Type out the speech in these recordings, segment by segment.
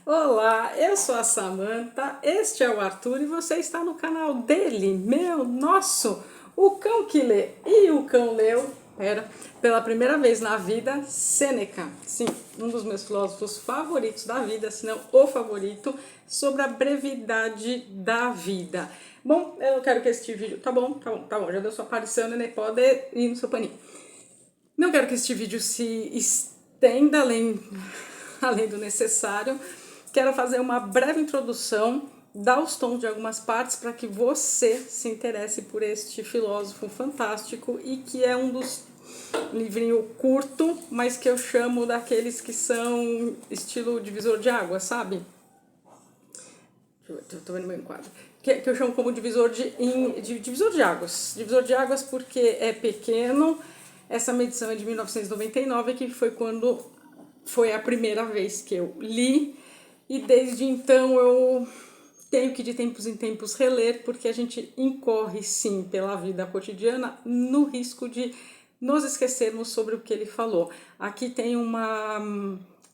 Olá, eu sou a Samantha, este é o Arthur e você está no canal dele, meu, nosso, o cão que lê. E o cão leu, pela primeira vez na vida, Sêneca. Sim, um dos meus filósofos favoritos da vida, se não o favorito, sobre a brevidade da vida. Bom, eu quero que este vídeo... Tá bom, já deu sua aparição, né? Pode ir no seu paninho. Não quero que este vídeo se estenda além do necessário. Quero fazer uma breve introdução, dar os tons de algumas partes para que você se interesse por este filósofo fantástico e que é um dos livrinhos curto, mas que eu chamo daqueles que são estilo divisor de água, sabe? Eu tô vendo meu enquadro. Que eu chamo como divisor de águas. Divisor de águas porque é pequeno. Essa medição é de 1999, que foi quando foi a primeira vez que eu li. E desde então eu tenho que de tempos em tempos reler, porque a gente incorre sim pela vida cotidiana no risco de nos esquecermos sobre o que ele falou. Aqui tem uma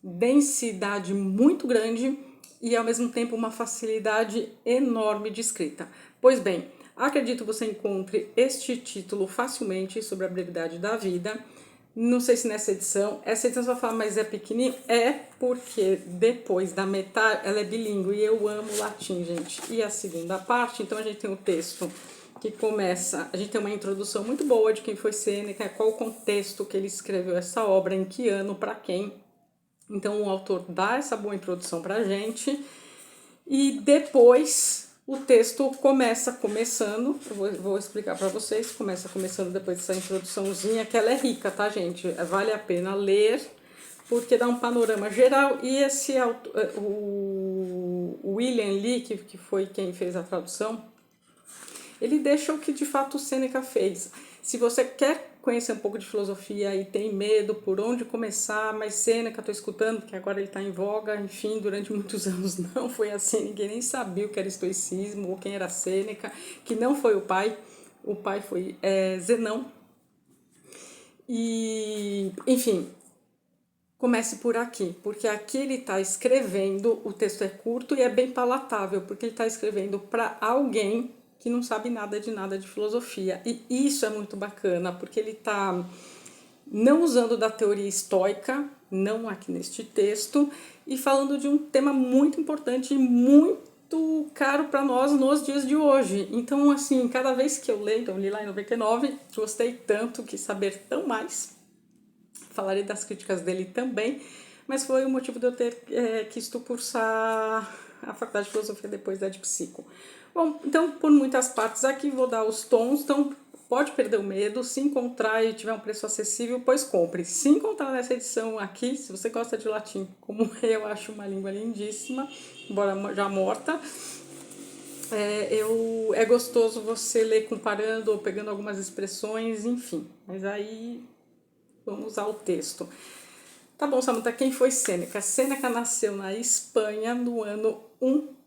densidade muito grande e ao mesmo tempo uma facilidade enorme de escrita. Pois bem, acredito que você encontre este título facilmente sobre a brevidade da vida. Não sei se essa edição você vai falar, mas é pequenininho? É porque depois da metade, ela é bilíngue e eu amo latim, gente. E a segunda parte, então a gente tem o texto que começa, a gente tem uma introdução muito boa de quem foi Sêneca, qual o contexto que ele escreveu essa obra, em que ano, para quem. Então o autor dá essa boa introdução pra gente e depois o texto começando, eu vou explicar para vocês, começando depois dessa introduçãozinha, que ela é rica, tá, gente? Vale a pena ler, porque dá um panorama geral, e esse o William Lee, que foi quem fez a tradução, ele deixa o que de fato o Sêneca fez. Se você quer conhecer um pouco de filosofia e tem medo por onde começar, mas Sêneca, estou escutando, porque agora ele está em voga, enfim, durante muitos anos não foi assim, ninguém nem sabia o que era estoicismo ou quem era Sêneca, que não foi o pai foi Zenão. E, enfim, comece por aqui, porque aqui ele está escrevendo, o texto é curto e é bem palatável, porque ele está escrevendo para alguém que não sabe nada de filosofia. E isso é muito bacana, porque ele está não usando da teoria estoica, não aqui neste texto, e falando de um tema muito importante e muito caro para nós nos dias de hoje. Então, assim, cada vez que eu leio, então eu li lá em 99, gostei tanto, quis saber tão mais. Falarei das críticas dele também, mas foi o motivo de eu ter quisto cursar a faculdade de filosofia depois da de psico. Bom, então por muitas partes aqui vou dar os tons, então pode perder o medo, se encontrar e tiver um preço acessível, pois compre. Se encontrar nessa edição aqui, se você gosta de latim, como eu acho uma língua lindíssima, embora já morta, é gostoso você ler comparando ou pegando algumas expressões, enfim, mas aí vamos usar o texto. Tá bom, Samantha, quem foi Sêneca? Sêneca nasceu na Espanha no ano 1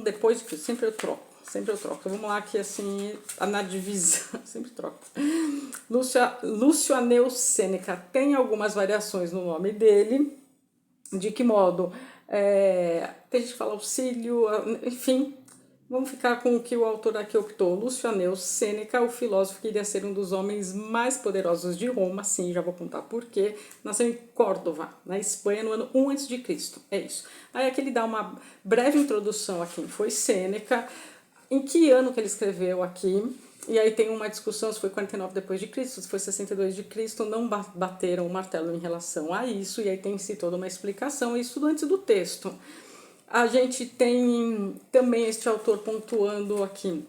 depois de Cristo. Sempre eu troco. Então, vamos lá que assim, na divisão, sempre troco. Lúcio Aneu Sêneca tem algumas variações no nome dele. De que modo? Tem gente que fala auxílio, enfim. Vamos ficar com o que o autor aqui optou. Lúcio Aneu Sêneca, o filósofo que iria ser um dos homens mais poderosos de Roma, sim, já vou contar por quê. Nasceu em Córdoba, na Espanha, no ano 1 a.C. É isso. Aí aqui ele dá uma breve introdução a quem foi Sêneca, em que ano que ele escreveu aqui. E aí tem uma discussão se foi 49 depois de Cristo, se foi 62 de Cristo, não bateram o martelo em relação a isso, e aí tem-se toda uma explicação, isso tudo antes do texto. A gente tem também este autor pontuando aqui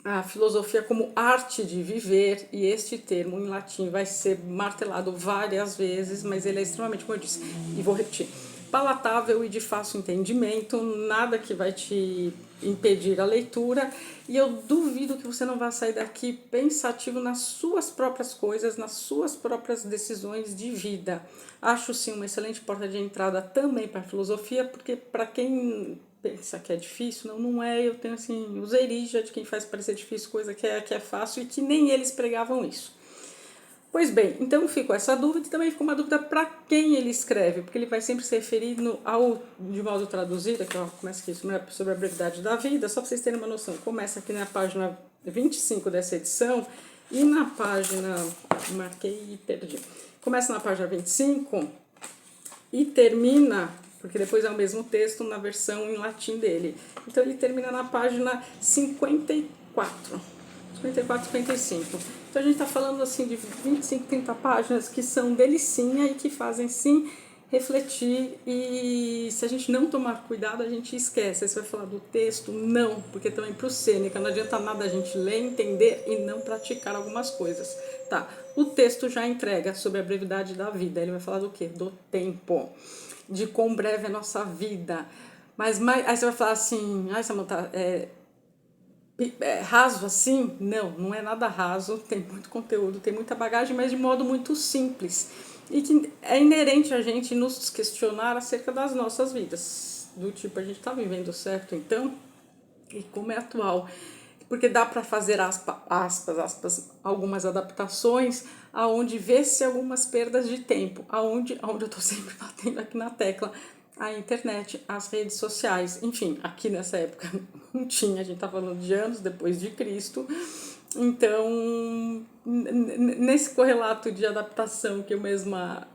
a filosofia como arte de viver, e este termo em latim vai ser martelado várias vezes, mas ele é extremamente, como eu disse, e vou repetir, palatável e de fácil entendimento, nada que vai te impedir a leitura, e eu duvido que você não vá sair daqui pensativo nas suas próprias coisas, nas suas próprias decisões de vida. Acho sim uma excelente porta de entrada também para a filosofia, porque para quem pensa que é difícil, não é, eu tenho assim, useirija de quem faz parecer difícil coisa que é fácil e que nem eles pregavam isso. Pois bem, então ficou essa dúvida e também ficou uma dúvida para quem ele escreve, porque ele vai sempre se referir ao, de modo traduzido, aqui ó, começa aqui sobre a brevidade da vida, só para vocês terem uma noção, começa aqui na página 25 dessa edição e na página, marquei e perdi, começa na página 25 e termina, porque depois é o mesmo texto na versão em latim dele, então ele termina na página 54, 55. Então a gente está falando assim de 25, 30 páginas que são delicinha e que fazem sim refletir, e se a gente não tomar cuidado a gente esquece. Aí você vai falar do texto? Não, porque também para o Sêneca não adianta nada a gente ler, entender e não praticar algumas coisas. Tá, o texto já entrega sobre a brevidade da vida, ele vai falar do quê? Do tempo, de quão breve é a nossa vida. Mas aí você vai falar assim, ai Samantha, raso assim? Não, não é nada raso, tem muito conteúdo, tem muita bagagem, mas de modo muito simples. E que é inerente a gente nos questionar acerca das nossas vidas. Do tipo, a gente está vivendo certo então? E como é atual? Porque dá para fazer aspas, algumas adaptações, aonde vê-se algumas perdas de tempo, aonde eu estou sempre batendo aqui na tecla, a internet, as redes sociais, enfim, aqui nessa época não tinha, a gente tá falando de anos depois de Cristo, então nesse correlato de adaptação que eu mesma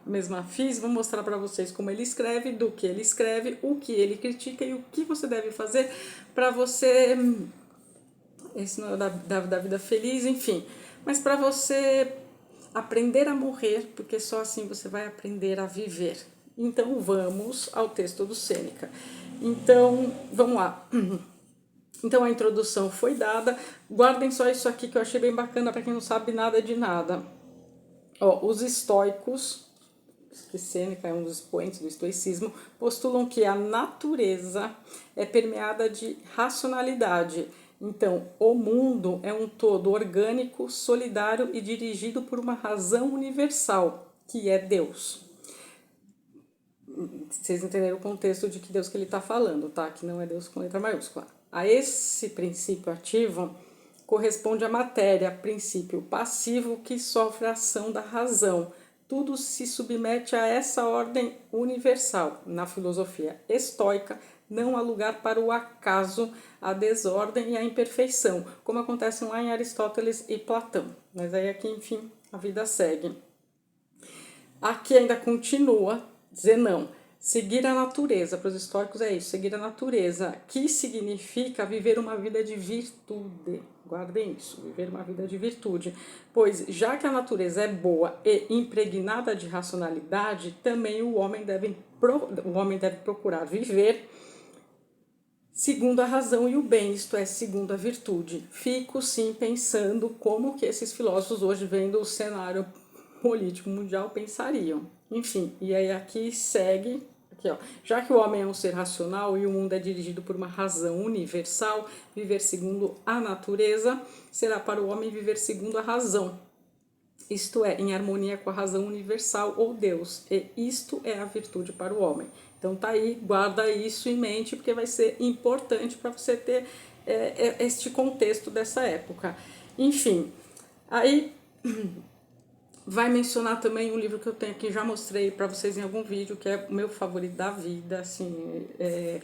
fiz, vou mostrar para vocês como ele escreve, do que ele escreve, o que ele critica e o que você deve fazer para você, esse não é da vida feliz, enfim, mas para você aprender a morrer, porque só assim você vai aprender a viver. Então vamos ao texto do Sêneca. Então, vamos lá. Então a introdução foi dada. Guardem só isso aqui que eu achei bem bacana para quem não sabe nada de nada. Ó, os estoicos, que Sêneca é um dos expoentes do estoicismo, postulam que a natureza é permeada de racionalidade. Então, o mundo é um todo orgânico, solidário e dirigido por uma razão universal, que é Deus. Vocês entenderam o contexto de que Deus que ele está falando, tá? Que não é Deus com letra maiúscula. A esse princípio ativo corresponde a matéria, princípio passivo que sofre a ação da razão. Tudo se submete a essa ordem universal. Na filosofia estoica, não há lugar para o acaso, a desordem e a imperfeição, como acontece lá em Aristóteles e Platão. Mas aí aqui, enfim, a vida segue. Aqui ainda continua dizer não. Seguir a natureza, para os estoicos é isso, seguir a natureza, que significa viver uma vida de virtude. Guardem isso, viver uma vida de virtude. Pois, já que a natureza é boa e impregnada de racionalidade, também o homem deve procurar viver segundo a razão e o bem, isto é, segundo a virtude. Fico, sim, pensando como que esses filósofos hoje, vendo o cenário político mundial, pensariam. Enfim, e aí aqui segue, aqui ó, já que o homem é um ser racional e o mundo é dirigido por uma razão universal, viver segundo a natureza será para o homem viver segundo a razão, isto é, em harmonia com a razão universal ou Deus, e isto é a virtude para o homem. Então tá aí, guarda isso em mente, porque vai ser importante para você ter este contexto dessa época. Enfim, aí vai mencionar também um livro que eu tenho aqui, já mostrei para vocês em algum vídeo, que é o meu favorito da vida, assim,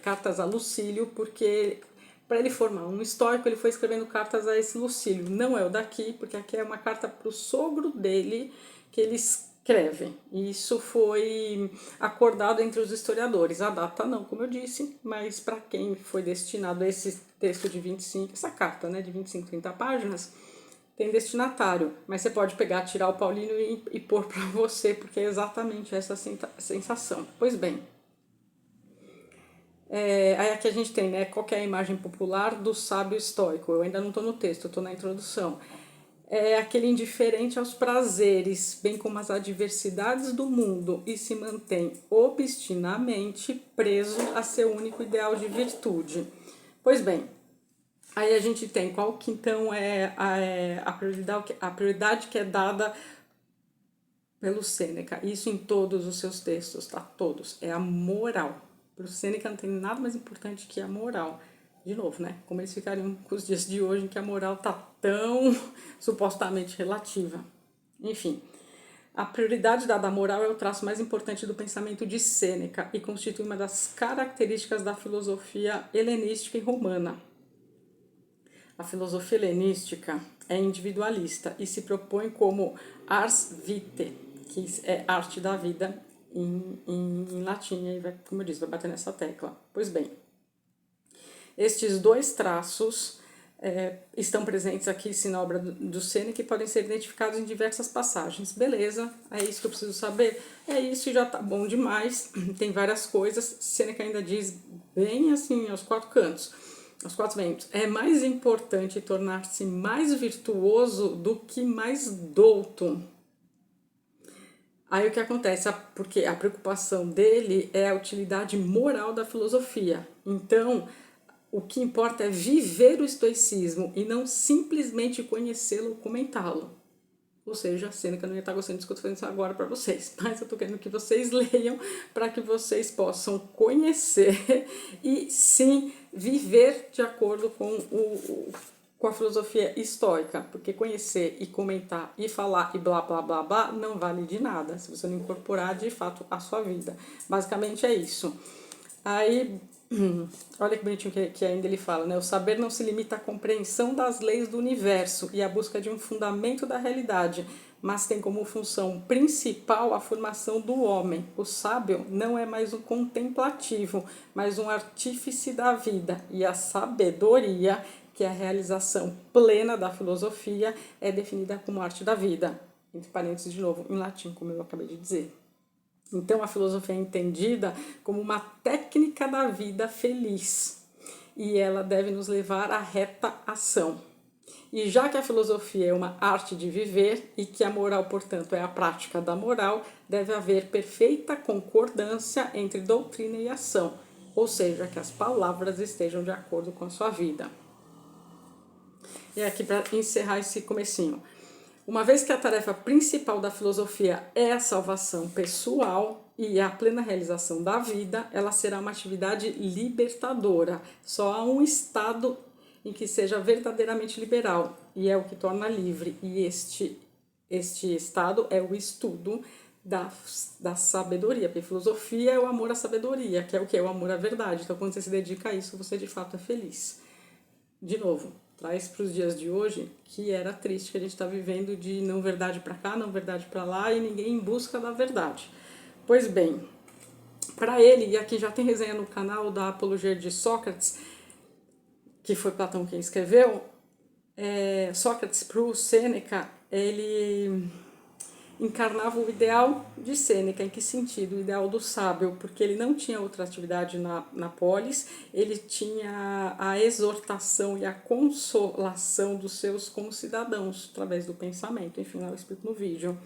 Cartas a Lucílio, porque para ele formar um estoico, ele foi escrevendo cartas a esse Lucílio. Não é o daqui, porque aqui é uma carta para o sogro dele que ele escreve. E isso foi acordado entre os historiadores. A data não, como eu disse, mas para quem foi destinado a esse texto de 25, essa carta, né, de 25, 30 páginas, tem destinatário, mas você pode pegar, tirar o Paulino e pôr para você, porque é exatamente essa sensação. Pois bem, aí aqui a gente tem, né, qual que é a imagem popular do sábio estoico. Eu ainda não estou no texto, eu estou na introdução. É aquele indiferente aos prazeres, bem como às adversidades do mundo, e se mantém obstinadamente preso a seu único ideal de virtude. Pois bem, aí a gente tem qual que então é a prioridade que é dada pelo Sêneca, isso em todos os seus textos, tá? Todos, é a moral. Para o Sêneca não tem nada mais importante que a moral. De novo, né? Como eles ficariam com os dias de hoje em que a moral tá tão supostamente relativa. Enfim, A prioridade dada à moral é o traço mais importante do pensamento de Sêneca e constitui uma das características da filosofia helenística e romana. A filosofia helenística é individualista e se propõe como ars vitae, que é arte da vida em latim, e vai, como eu disse, vai bater nessa tecla. Pois bem, estes dois traços estão presentes aqui sim, na obra do Sêneca e podem ser identificados em diversas passagens. Beleza, é isso que eu preciso saber? É isso e já tá bom demais. Tem várias coisas. Sêneca ainda diz bem assim, aos quatro cantos, aos quatro ventos. É mais importante tornar-se mais virtuoso do que mais douto. Aí o que acontece? Porque a preocupação dele é a utilidade moral da filosofia. Então, o que importa é viver o estoicismo e não simplesmente conhecê-lo ou comentá-lo. Ou seja, a Sêneca não ia estar gostando disso que eu estou fazendo isso agora para vocês, mas eu estou querendo que vocês leiam para que vocês possam conhecer e sim viver de acordo com a filosofia estoica, porque conhecer e comentar e falar e blá blá blá blá não vale de nada se você não incorporar de fato a sua vida. Basicamente é isso. Aí, olha que bonitinho que ainda ele fala, né? O saber não se limita à compreensão das leis do universo e à busca de um fundamento da realidade, mas tem como função principal a formação do homem. O sábio não é mais um contemplativo, mas um artífice da vida. E a sabedoria, que é a realização plena da filosofia, é definida como arte da vida. Entre parênteses, de novo, em latim, como eu acabei de dizer. Então, a filosofia é entendida como uma técnica da vida feliz e ela deve nos levar à reta ação. E já que a filosofia é uma arte de viver e que a moral, portanto, é a prática da moral, deve haver perfeita concordância entre doutrina e ação, ou seja, que as palavras estejam de acordo com a sua vida. E aqui para encerrar esse comecinho. Uma vez que a tarefa principal da filosofia é a salvação pessoal e a plena realização da vida, ela será uma atividade libertadora. Só há um estado em que seja verdadeiramente liberal, e é o que torna livre. E este estado é o estudo da sabedoria, porque filosofia é o amor à sabedoria, que é o que? O amor à verdade. Então, quando você se dedica a isso, você de fato é feliz. De novo, traz para os dias de hoje que era triste que a gente está vivendo de não verdade para cá, não verdade para lá e ninguém em busca da verdade. Pois bem, para ele, e aqui já tem resenha no canal da Apologia de Sócrates, que foi Platão quem escreveu, Sócrates para o Sêneca, ele encarnava o ideal de Sêneca. Em que sentido? O ideal do sábio, porque ele não tinha outra atividade na polis, ele tinha a exortação e a consolação dos seus concidadãos através do pensamento, enfim, eu explico no vídeo.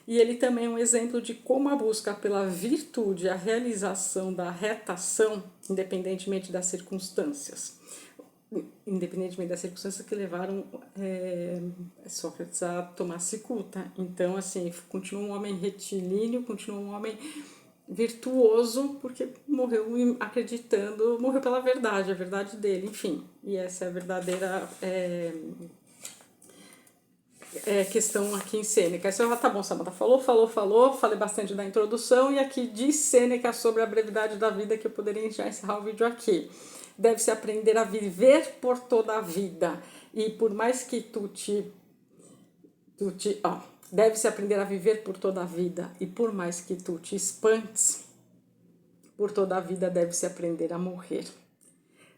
E ele também é um exemplo de como a busca pela virtude, a realização da retação, independentemente das circunstâncias que levaram Sócrates a tomar cicuta. Então, assim, continua um homem retilíneo, continua um homem virtuoso, porque morreu acreditando, morreu pela verdade, a verdade dele, enfim. E essa é a verdadeira questão aqui em Sêneca. Isso já tá bom, Samanta. Falei bastante da introdução e aqui diz Sêneca sobre a brevidade da vida, que eu poderia já encerrar o vídeo aqui. Deve-se aprender a viver por toda a vida. E por mais que deve-se aprender a viver por toda a vida. E por mais que tu te espantes, por toda a vida deve-se aprender a morrer.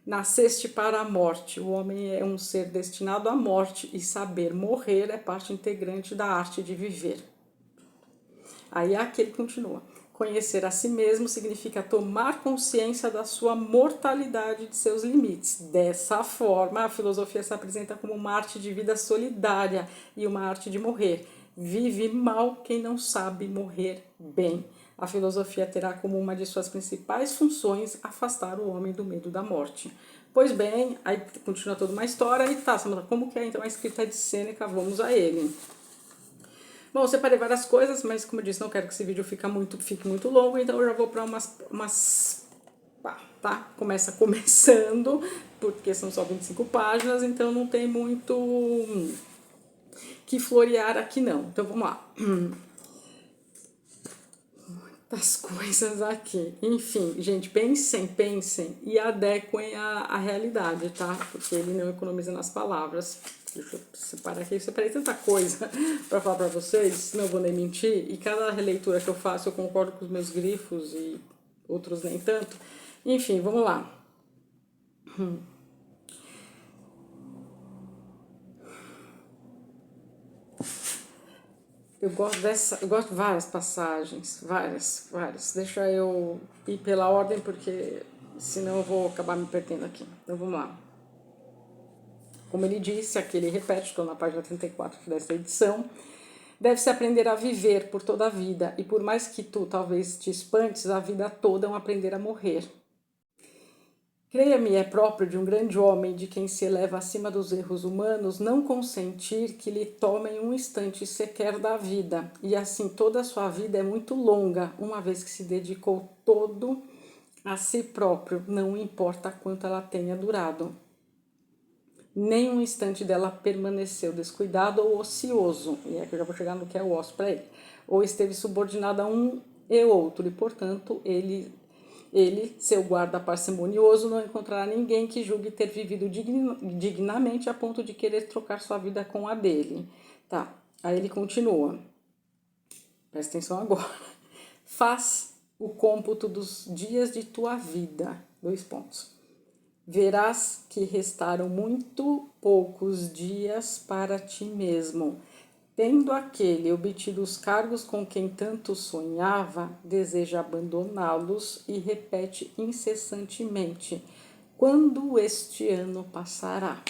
Nasceste para a morte. O homem é um ser destinado à morte e saber morrer é parte integrante da arte de viver. Aí aqui ele continua. Conhecer a si mesmo significa tomar consciência da sua mortalidade e de seus limites. Dessa forma, a filosofia se apresenta como uma arte de vida solidária e uma arte de morrer. Vive mal quem não sabe morrer bem. A filosofia terá como uma de suas principais funções afastar o homem do medo da morte. Pois bem, aí continua toda uma história e tá, como que é então a escrita de Sêneca? Vamos a ele. Bom, eu separei várias coisas, mas como eu disse, não quero que esse vídeo fique muito longo, então eu já vou para começando, porque são só 25 páginas, então não tem muito que florear aqui não. Então vamos lá. das coisas aqui. Enfim, gente, pensem e adequem a realidade, tá? Porque ele não economiza nas palavras. Deixa eu separar aqui, eu separei tanta coisa para falar para vocês, não vou nem mentir, e cada releitura que eu faço eu concordo com os meus grifos e outros nem tanto. Enfim, vamos lá. Eu gosto de várias passagens, várias. Deixa eu ir pela ordem, porque senão eu vou acabar me perdendo aqui. Então vamos lá. Como ele disse, aqui ele repete, estou na página 34 dessa edição. Deve-se aprender a viver por toda a vida, e por mais que tu talvez te espantes, a vida toda é um aprender a morrer. Creia-me, é próprio de um grande homem, de quem se eleva acima dos erros humanos, não consentir que lhe tomem um instante sequer da vida, e assim toda a sua vida é muito longa, uma vez que se dedicou todo a si próprio, não importa quanto ela tenha durado. Nem um instante dela permaneceu descuidado ou ocioso, e é que eu já vou chegar no que é o ócio para ele, ou esteve subordinado a um e outro, e portanto ele, seu guarda parcimonioso, não encontrará ninguém que julgue ter vivido dignamente a ponto de querer trocar sua vida com a dele. Tá, aí ele continua. Presta atenção agora. Faz o cômputo dos dias de tua vida. 2 pontos. Verás que restaram muito poucos dias para ti mesmo. Tendo aquele obtido os cargos com quem tanto sonhava, deseja abandoná-los e repete incessantemente: quando este ano passará?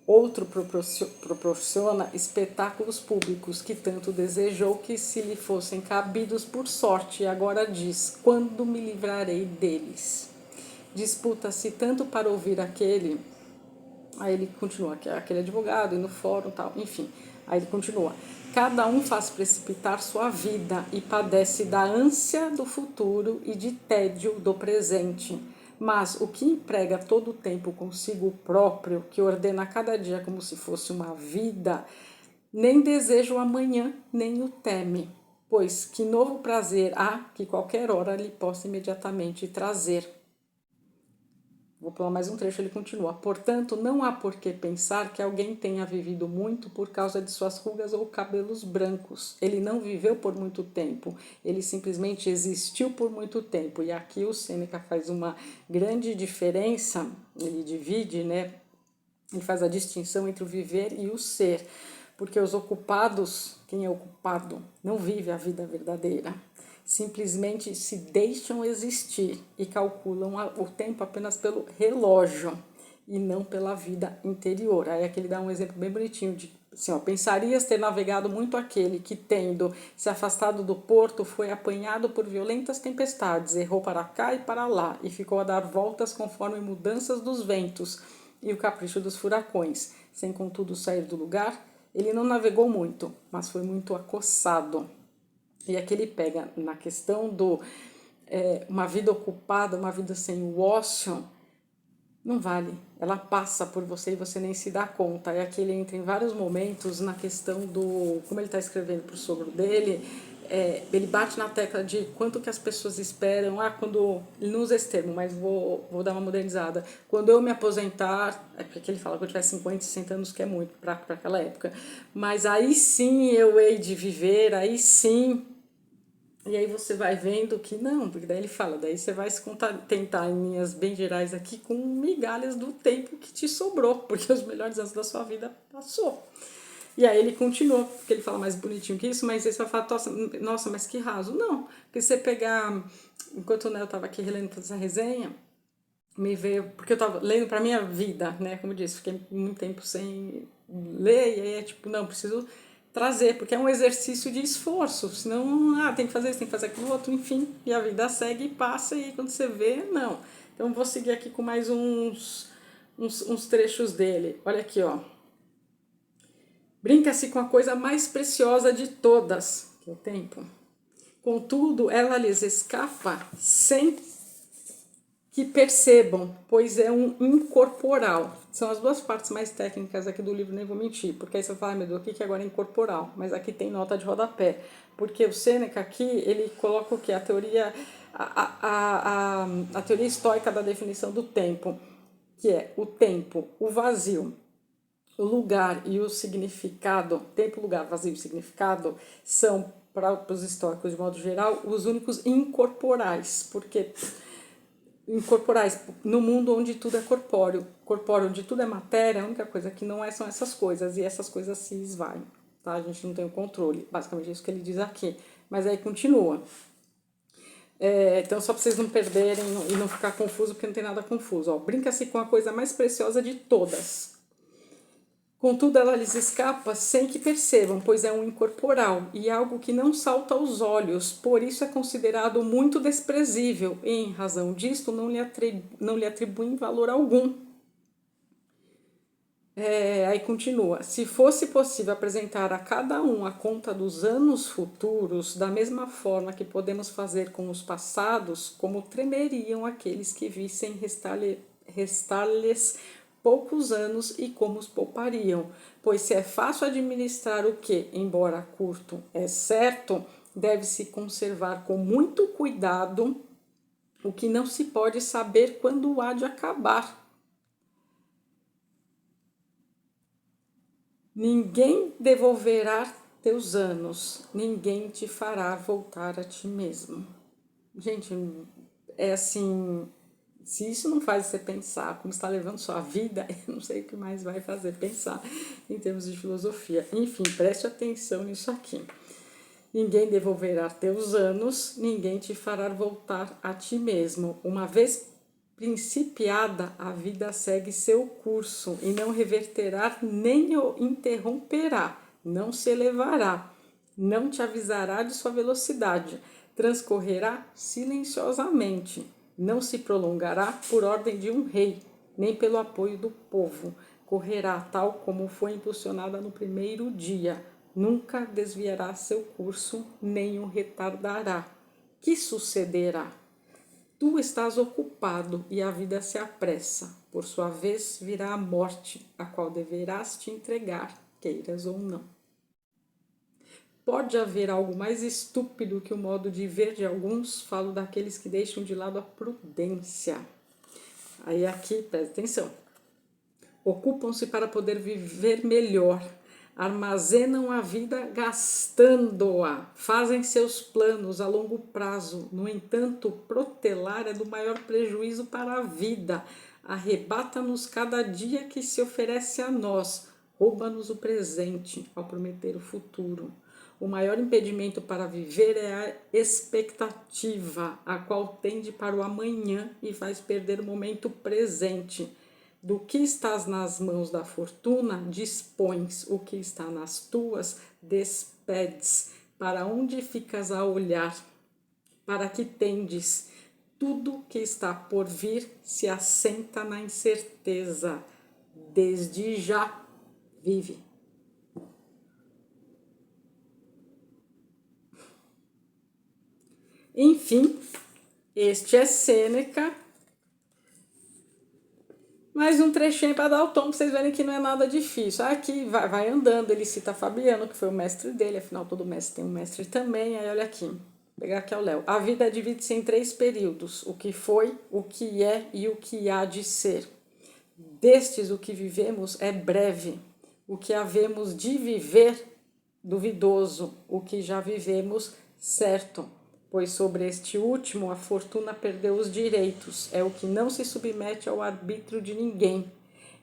Outro proporciona espetáculos públicos que tanto desejou que se lhe fossem cabidos por sorte, e agora diz: quando me livrarei deles? Disputa-se tanto para ouvir aquele. Aí ele continua, aquele advogado, e no fórum e tal, enfim. Aí ele continua. Cada um faz precipitar sua vida e padece da ânsia do futuro e de tédio do presente. Mas o que emprega todo o tempo consigo próprio, que ordena cada dia como se fosse uma vida, nem deseja o amanhã, nem o teme. Pois que novo prazer há que qualquer hora lhe possa imediatamente trazer. Vou pular mais um trecho, ele continua. Portanto, não há por que pensar que alguém tenha vivido muito por causa de suas rugas ou cabelos brancos. Ele não viveu por muito tempo, ele simplesmente existiu por muito tempo. E aqui o Sêneca faz uma grande diferença, ele divide, né? Ele faz a distinção entre o viver e o ser. Porque os ocupados, quem é ocupado, não vive a vida verdadeira. Simplesmente se deixam existir e calculam o tempo apenas pelo relógio e não pela vida interior. Aí aqui ele dá um exemplo bem bonitinho de assim, ó, pensarias ter navegado muito aquele que, tendo se afastado do porto, foi apanhado por violentas tempestades, errou para cá e para lá e ficou a dar voltas conforme mudanças dos ventos e o capricho dos furacões, sem contudo sair do lugar. Ele não navegou muito, mas foi muito acossado. E aqui ele pega na questão do uma vida ocupada, uma vida sem o ócio, não vale. Ela passa por você e você nem se dá conta. E aqui ele entra em vários momentos na questão do, como ele está escrevendo para o sogro dele, ele bate na tecla de quanto que as pessoas esperam. Quando, ele não usa esse termo, mas vou dar uma modernizada. Quando eu me aposentar, é porque ele fala que eu tiver 50, 60 anos, que é muito para aquela época. Mas aí sim eu hei de viver, aí sim. E aí você vai vendo que não, porque daí ele fala, daí você vai se contentar em linhas bem gerais aqui com migalhas do tempo que te sobrou, porque os melhores anos da sua vida passou. E aí ele continua, porque ele fala mais bonitinho que isso, mas aí você vai falar, nossa, mas que raso. Não, porque você pegar, enquanto eu estava aqui relendo toda essa resenha, me veio, porque eu estava lendo para minha vida, né, como eu disse, fiquei muito tempo sem ler, e aí é tipo, não, preciso trazer, porque é um exercício de esforço, senão, tem que fazer isso, tem que fazer aquilo outro, enfim, e a vida segue e passa, e quando você vê, não. Então vou seguir aqui com mais uns trechos dele. Olha aqui, ó. Brinca-se com a coisa mais preciosa de todas, que é o tempo. Contudo, ela lhes escapa sem que percebam, pois é um incorporal. São as duas partes mais técnicas aqui do livro, nem vou mentir, porque aí você fala, meu Deus, o que agora é incorporal? Mas aqui tem nota de rodapé, porque o Sêneca aqui, ele coloca o que? A teoria, a teoria estoica da definição do tempo, que é o tempo, o vazio, o lugar e o significado, tempo, lugar, vazio e significado, são, para os estoicos de modo geral, os únicos incorporais, porque incorporais no mundo onde tudo é corpóreo, onde tudo é matéria, a única coisa que não é são essas coisas, e essas coisas se esvaem, tá? A gente não tem o controle, basicamente é isso que ele diz aqui, mas aí continua. Então, só para vocês não perderem e não ficar confuso, porque não tem nada confuso. Ó, brinca-se com a coisa mais preciosa de todas. Contudo, ela lhes escapa sem que percebam, pois é um incorporal e algo que não salta aos olhos, por isso é considerado muito desprezível e, em razão disto, não lhe atribuem valor algum. Aí continua, se fosse possível apresentar a cada um a conta dos anos futuros, da mesma forma que podemos fazer com os passados, como tremeriam aqueles que vissem restar-lhes poucos anos e como os poupariam, pois se é fácil administrar o que, embora curto, é certo, deve-se conservar com muito cuidado o que não se pode saber quando há de acabar. Ninguém devolverá teus anos, ninguém te fará voltar a ti mesmo. Gente, é assim, se isso não faz você pensar como está levando sua vida, eu não sei o que mais vai fazer pensar em termos de filosofia. Enfim, preste atenção nisso aqui. Ninguém devolverá teus anos, ninguém te fará voltar a ti mesmo. Uma vez principiada, a vida segue seu curso e não reverterá nem o interromperá, não se elevará, não te avisará de sua velocidade, transcorrerá silenciosamente, não se prolongará por ordem de um rei, nem pelo apoio do povo, correrá tal como foi impulsionada no primeiro dia, nunca desviará seu curso, nem o retardará. Que sucederá? Tu estás ocupado e a vida se apressa. Por sua vez virá a morte, a qual deverás te entregar, queiras ou não. Pode haver algo mais estúpido que o modo de ver de alguns? Falo daqueles que deixam de lado a prudência. Aí aqui, presta atenção. Ocupam-se para poder viver melhor. Armazenam a vida gastando-a, fazem seus planos a longo prazo. No entanto, protelar é do maior prejuízo para a vida. Arrebata-nos cada dia que se oferece a nós, rouba-nos o presente ao prometer o futuro. O maior impedimento para viver é a expectativa, a qual tende para o amanhã e faz perder o momento presente. Do que estás nas mãos da fortuna, dispões, o que está nas tuas, despedes. Para onde ficas a olhar? Para que tendes? Tudo que está por vir se assenta na incerteza. Desde já, vive. Enfim, este é Sêneca. Mais um trechinho para dar o tom, para vocês verem que não é nada difícil. Aqui vai andando, ele cita Fabiano, que foi o mestre dele, afinal todo mestre tem um mestre também. Aí olha aqui, vou pegar aqui ao Léo. A vida divide-se em 3 períodos, o que foi, o que é e o que há de ser. Destes, o que vivemos é breve, o que havemos de viver, duvidoso, o que já vivemos, certo. Pois sobre este último a fortuna perdeu os direitos, é o que não se submete ao arbítrio de ninguém.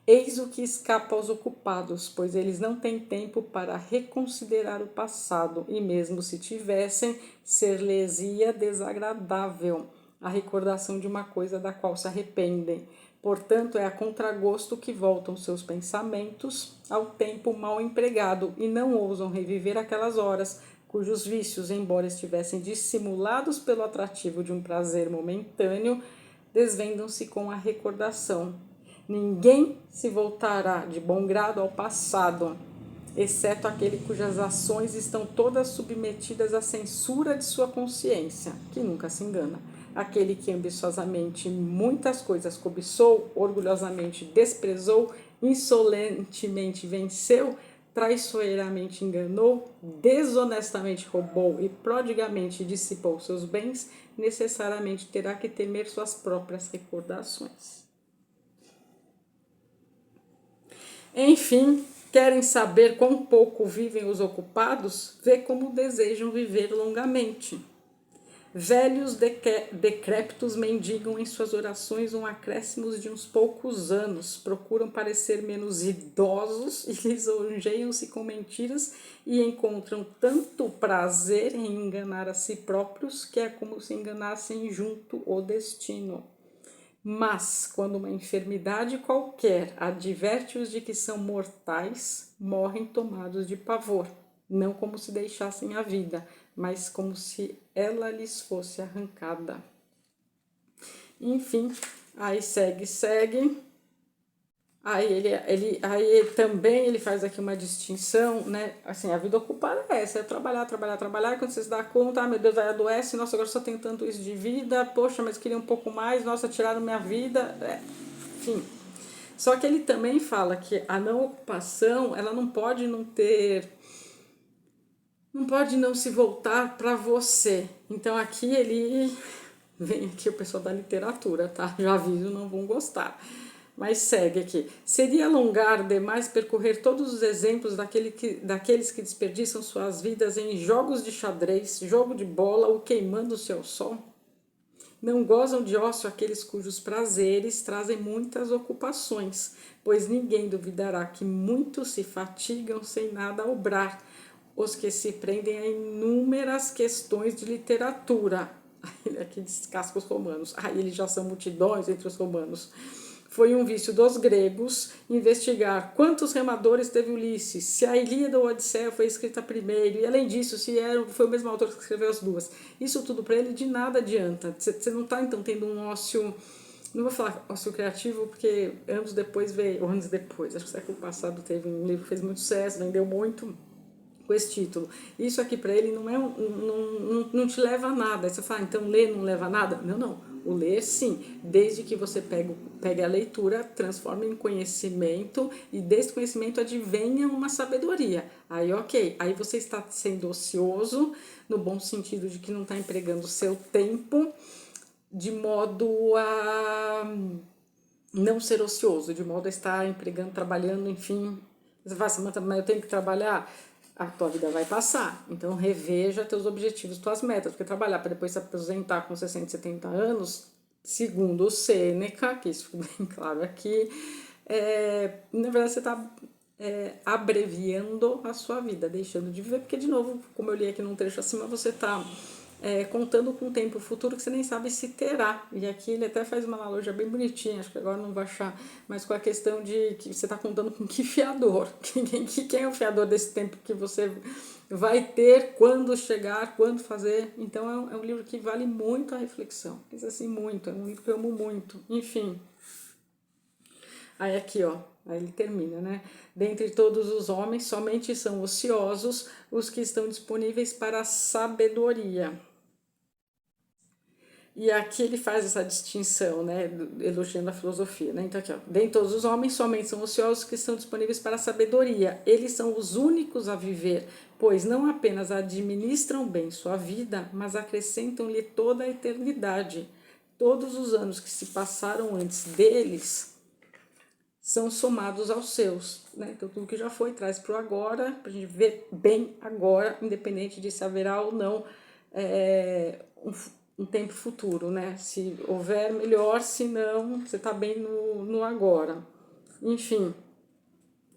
Eis o que escapa aos ocupados, pois eles não têm tempo para reconsiderar o passado, e mesmo se tivessem, ser-lhes-ia desagradável a recordação de uma coisa da qual se arrependem. Portanto, é a contragosto que voltam seus pensamentos ao tempo mal empregado e não ousam reviver aquelas horas cujos vícios, embora estivessem dissimulados pelo atrativo de um prazer momentâneo, desvendam-se com a recordação. Ninguém se voltará de bom grado ao passado, exceto aquele cujas ações estão todas submetidas à censura de sua consciência, que nunca se engana. aquele que ambiciosamente muitas coisas cobiçou, orgulhosamente desprezou, insolentemente venceu, traiçoeiramente enganou, desonestamente roubou e prodigamente dissipou seus bens, necessariamente terá que temer suas próprias recordações. Enfim, querem saber quão pouco vivem os ocupados? Vê como desejam viver longamente. Velhos decrépitos mendigam em suas orações um acréscimo de uns poucos anos, procuram parecer menos idosos e lisonjeiam-se com mentiras e encontram tanto prazer em enganar a si próprios que é como se enganassem junto o destino. Mas, quando uma enfermidade qualquer adverte-os de que são mortais, morrem tomados de pavor, não como se deixassem a vida, mas como se ela lhes fosse arrancada. Enfim, aí segue. Aí também ele faz aqui uma distinção, né? Assim, a vida ocupada é essa, é trabalhar, e quando você se dá conta, meu Deus, aí adoece, nossa, agora só tenho tanto isso de vida, poxa, mas queria um pouco mais, nossa, tiraram minha vida, enfim. Só que ele também fala que a não ocupação, ela não pode não se voltar para você. Então aqui ele vem aqui o pessoal da literatura, tá? Já aviso, não vão gostar. Mas segue aqui. Seria alongar demais percorrer todos os exemplos daqueles que desperdiçam suas vidas em jogos de xadrez, jogo de bola ou queimando-se ao sol? Não gozam de ócio aqueles cujos prazeres trazem muitas ocupações, pois ninguém duvidará que muitos se fatigam sem nada obrar, os que se prendem a inúmeras questões de literatura. Aqui descasca os romanos. Aí eles já são multidões entre os romanos. Foi um vício dos gregos investigar quantos remadores teve Ulisses, se a Ilíada ou a Odisseia foi escrita primeiro, e além disso, se foi o mesmo autor que escreveu as duas. Isso tudo para ele de nada adianta. Você não está, então, tendo um ócio, não vou falar ócio criativo, porque anos depois, acho que século passado teve um livro que fez muito sucesso, vendeu muito, com esse título. Isso aqui para ele não te leva a nada. Aí você fala, então ler não leva a nada? Não. O ler sim, desde que você pegue a leitura, transforme em conhecimento e desse conhecimento advenha uma sabedoria. Aí ok, aí você está sendo ocioso, no bom sentido de que não está empregando o seu tempo de modo a não ser ocioso, de modo a estar empregando, trabalhando, enfim. Você fala, Samanta, mas eu tenho que trabalhar? A tua vida vai passar. Então, reveja teus objetivos, tuas metas. Porque trabalhar para depois se aposentar com 60, 70 anos, segundo o Sêneca, que isso ficou bem claro aqui, na verdade você está abreviando a sua vida, deixando de viver. Porque, de novo, como eu li aqui num trecho acima, você está contando com um tempo futuro que você nem sabe se terá. E aqui ele até faz uma analogia bem bonitinha, acho que agora não vou achar, mas com a questão de que você está contando com que fiador. Quem é o fiador desse tempo que você vai ter, quando chegar, quando fazer. Então é um livro que vale muito a reflexão. Diz assim, muito, é um livro que eu amo muito. Enfim. Aí aqui, ó, aí ele termina, né? Dentre todos os homens, somente são ociosos os que estão disponíveis para a sabedoria. E aqui ele faz essa distinção, né, elogiando a filosofia, né? Então aqui, ó, dentre todos os homens, somente são ociosos que estão disponíveis para a sabedoria. Eles são os únicos a viver, pois não apenas administram bem sua vida, mas acrescentam-lhe toda a eternidade. Todos os anos que se passaram antes deles são somados aos seus, né? Então tudo que já foi traz para o agora, para a gente ver bem agora, independente de se haverá ou não um tempo futuro, né? Se houver, melhor, se não, você está bem no agora. Enfim,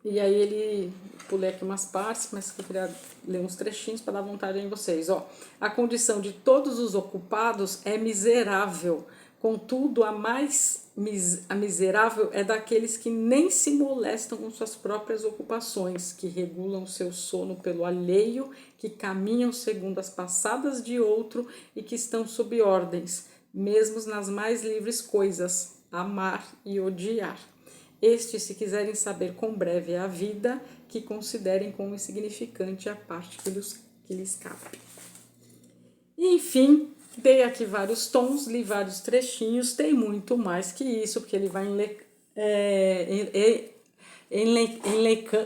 e aí ele, pulei aqui umas partes, mas eu queria ler uns trechinhos para dar vontade em vocês. Ó, a condição de todos os ocupados é miserável, contudo a miserável é daqueles que nem se molestam com suas próprias ocupações, que regulam seu sono pelo alheio, que caminham segundo as passadas de outro e que estão sob ordens, mesmo nas mais livres coisas, amar e odiar. Estes, se quiserem saber quão breve é a vida, que considerem como insignificante a parte que lhes cabe. Enfim, Dei aqui vários tons, li vários trechinhos, tem muito mais que isso, porque ele vai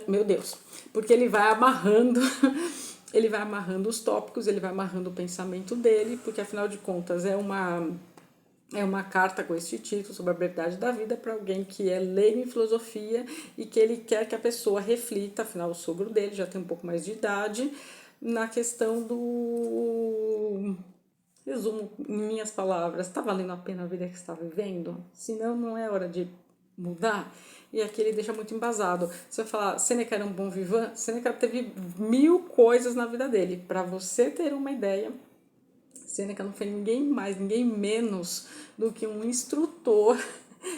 meu Deus, porque ele vai amarrando, ele vai amarrando os tópicos, ele vai amarrando o pensamento dele, porque afinal de contas é uma carta com este título sobre a brevidade da vida para alguém que é leigo em filosofia e que ele quer que a pessoa reflita, afinal o sogro dele já tem um pouco mais de idade, na questão do... Resumo em minhas palavras, está valendo a pena a vida que está vivendo? Senão não é hora de mudar. E aqui ele deixa muito embasado. Você vai falar, Sêneca era um bom vivant? Sêneca teve 1000 coisas na vida dele. Para você ter uma ideia, Sêneca não foi ninguém mais, ninguém menos do que um instrutor.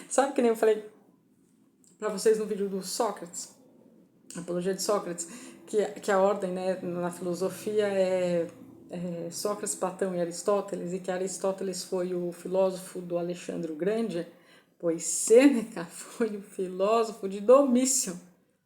Sabe que nem eu falei para vocês no vídeo do Sócrates, Apologia de Sócrates, que a ordem, né, na filosofia é Sócrates, Platão e Aristóteles, e que Aristóteles foi o filósofo do Alexandre o Grande, pois Sêneca foi o filósofo de Domício.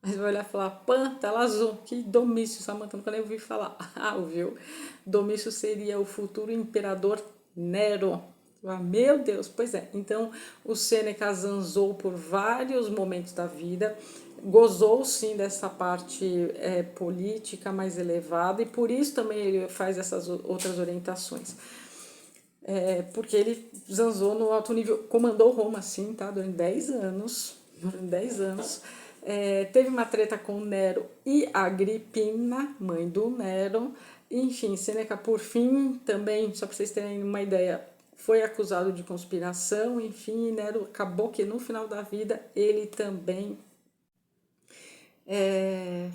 Aí vai olhar e falar, pã, tela azul, que Domício, Samantha, nunca nem ouvi falar. Ah, ouviu? Domício seria o futuro imperador Nero. Ah, meu Deus, pois é. Então, o Sêneca zanzou por vários momentos da vida, gozou sim dessa parte política mais elevada, e por isso também ele faz essas outras orientações. Porque ele zanzou no alto nível, comandou Roma, sim, tá? Durante 10 anos. Teve uma treta com Nero e Agripina, mãe do Nero. Enfim, Sêneca, por fim, também, só para vocês terem uma ideia, foi acusado de conspiração. Enfim, Nero acabou que no final da vida ele também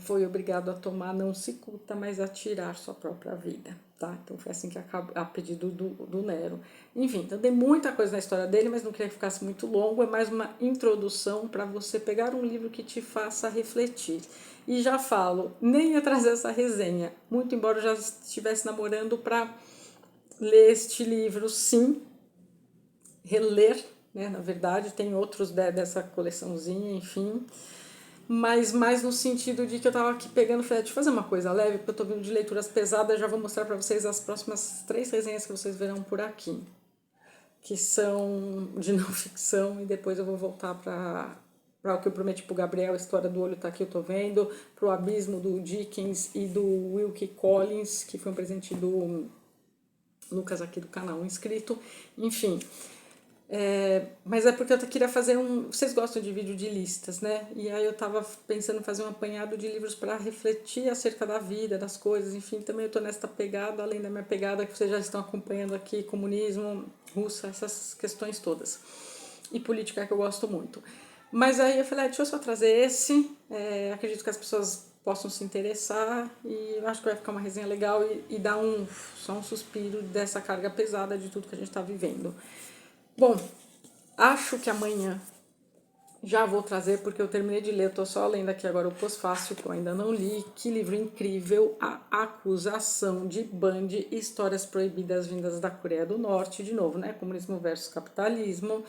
foi obrigado a tomar não cicuta, mas a tirar sua própria vida, tá? Então foi assim que acabou, a pedido do Nero. Enfim, então tem muita coisa na história dele, mas não queria que ficasse muito longo, é mais uma introdução para você pegar um livro que te faça refletir. E já falo, nem ia trazer essa resenha, muito embora eu já estivesse namorando para ler este livro, sim, reler, né? Na verdade, tem outros dessa coleçãozinha, enfim, mas mais no sentido de que eu tava aqui pegando, falei, deixa eu fazer uma coisa leve, porque eu tô vindo de leituras pesadas, já vou mostrar para vocês as próximas 3 resenhas que vocês verão por aqui, que são de não ficção, e depois eu vou voltar para o que eu prometi pro Gabriel, a história do olho tá aqui, eu tô vendo, pro Abismo do Dickens e do Wilkie Collins, que foi um presente do Lucas aqui do canal, um inscrito, enfim. Mas é porque eu queria fazer Vocês gostam de vídeo de listas, né? E aí eu tava pensando em fazer um apanhado de livros para refletir acerca da vida, das coisas, enfim. Também eu tô nesta pegada, além da minha pegada que vocês já estão acompanhando aqui, comunismo, Rússia, essas questões todas. E política que eu gosto muito. Mas aí eu falei, deixa eu só trazer esse. Acredito que as pessoas possam se interessar e eu acho que vai ficar uma resenha legal e dar só um suspiro dessa carga pesada de tudo que a gente tá vivendo. Bom, acho que amanhã já vou trazer, porque eu terminei de ler, eu tô só lendo aqui agora o pós-fácil, que eu ainda não li. Que livro incrível, A Acusação de Bundy, Histórias Proibidas Vindas da Coreia do Norte, de novo, né, comunismo versus capitalismo,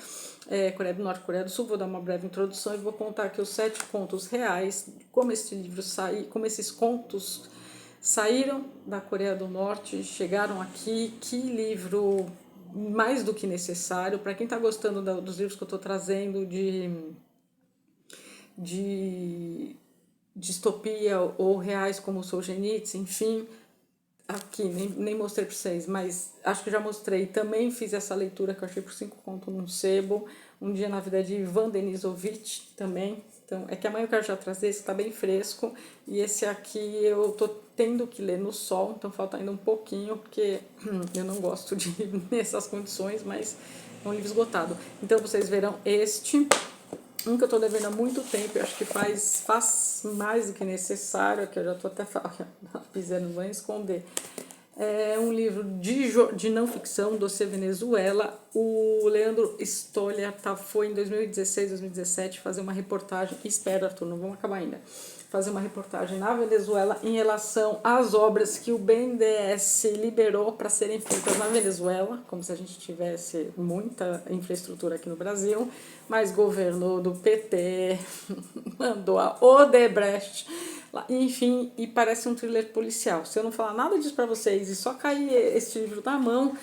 Coreia do Norte, Coreia do Sul. Vou dar uma breve introdução e vou contar aqui os 7 contos reais, como esse livro como esses contos saíram da Coreia do Norte, chegaram aqui, que livro mais do que necessário. Para quem está gostando dos livros que eu estou trazendo de distopia ou reais como Solzhenitsyn, enfim, aqui nem mostrei para vocês, mas acho que já mostrei. Também fiz essa leitura que eu achei por 5 contos num sebo, Um Dia na Vida de Ivan Denisovich também. Então, é que amanhã eu quero já trazer, esse está bem fresco, e esse aqui eu tô tendo que ler no sol, então falta ainda um pouquinho, porque eu não gosto de ir nessas condições, mas é um livro esgotado. Então vocês verão este, um que eu tô devendo há muito tempo, eu acho que faz mais do que necessário, aqui eu já tô até não vou esconder. É um livro de não ficção, Dossiê Venezuela. O Leandro Stolha foi em 2016, 2017 fazer uma reportagem, espera, Arthur, não vamos acabar ainda, fazer uma reportagem na Venezuela em relação às obras que o BNDES liberou para serem feitas na Venezuela, como se a gente tivesse muita infraestrutura aqui no Brasil, mas governo do PT mandou a Odebrecht, enfim, e parece um thriller policial. Se eu não falar nada disso para vocês e só cair este livro na mão,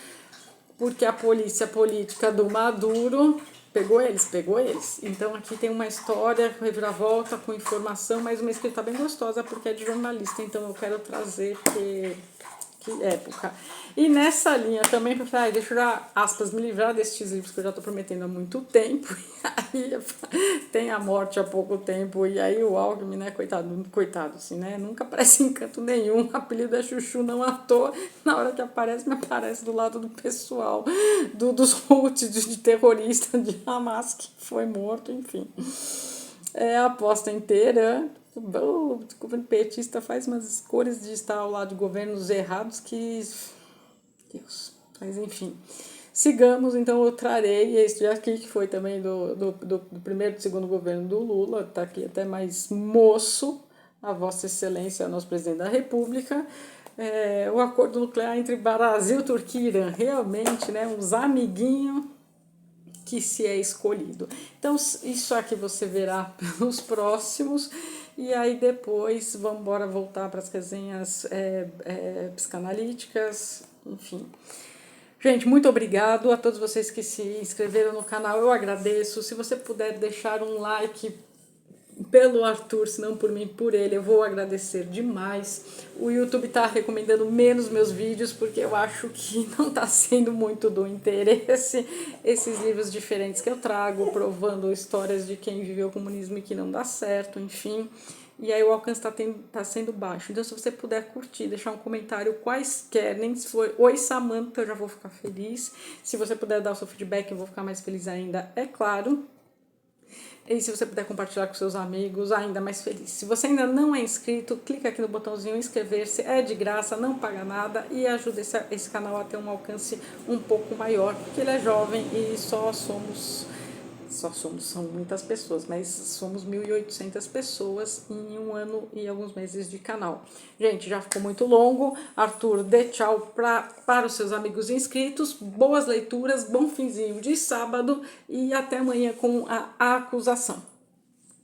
porque a polícia política do Maduro pegou eles, pegou eles. Então aqui tem uma história, reviravolta, com informação, mas uma escrita bem gostosa, porque é de jornalista, então eu quero trazer que época. E nessa linha também, para falar, deixa eu já, aspas, me livrar destes livros que eu já estou prometendo há muito tempo, e aí tem a morte há pouco tempo, e aí o Alckmin, né, coitado assim, né, nunca aparece em canto nenhum, o apelido é Chuchu não à toa, na hora que aparece, me aparece do lado do pessoal, dos Houthis, de terrorista de Hamas, que foi morto, enfim. É a aposta inteira. O governo petista faz umas escolhas de estar ao lado de governos errados que... Deus. Mas enfim. Sigamos, então eu trarei este aqui, que foi também do primeiro e segundo governo do Lula, está aqui até mais moço, a Vossa Excelência, nosso presidente da República, o acordo nuclear entre Brasil, Turquia e Irã, realmente, né, uns amiguinhos que se é escolhido. Então, isso aqui você verá pelos próximos, e aí depois vamos embora voltar para as resenhas psicanalíticas, enfim. Gente, muito obrigado a todos vocês que se inscreveram no canal, eu agradeço. Se você puder deixar um like pelo Arthur, se não por mim, por ele, eu vou agradecer demais. O YouTube tá recomendando menos meus vídeos, porque eu acho que não tá sendo muito do interesse esses livros diferentes que eu trago, provando histórias de quem viveu o comunismo e que não dá certo, enfim. E aí o alcance tá sendo baixo. Então, se você puder curtir, deixar um comentário quaisquer, nem se for oi Samantha, eu já vou ficar feliz. Se você puder dar o seu feedback, eu vou ficar mais feliz ainda, é claro. E se você puder compartilhar com seus amigos, ainda mais feliz. Se você ainda não é inscrito, clica aqui no botãozinho inscrever-se, é de graça, não paga nada e ajuda esse canal a ter um alcance um pouco maior, porque ele é jovem e são muitas pessoas, mas somos 1.800 pessoas em um ano e alguns meses de canal. Gente, já ficou muito longo. Arthur, dê tchau para os seus amigos inscritos, boas leituras, bom finzinho de sábado e até amanhã com a acusação.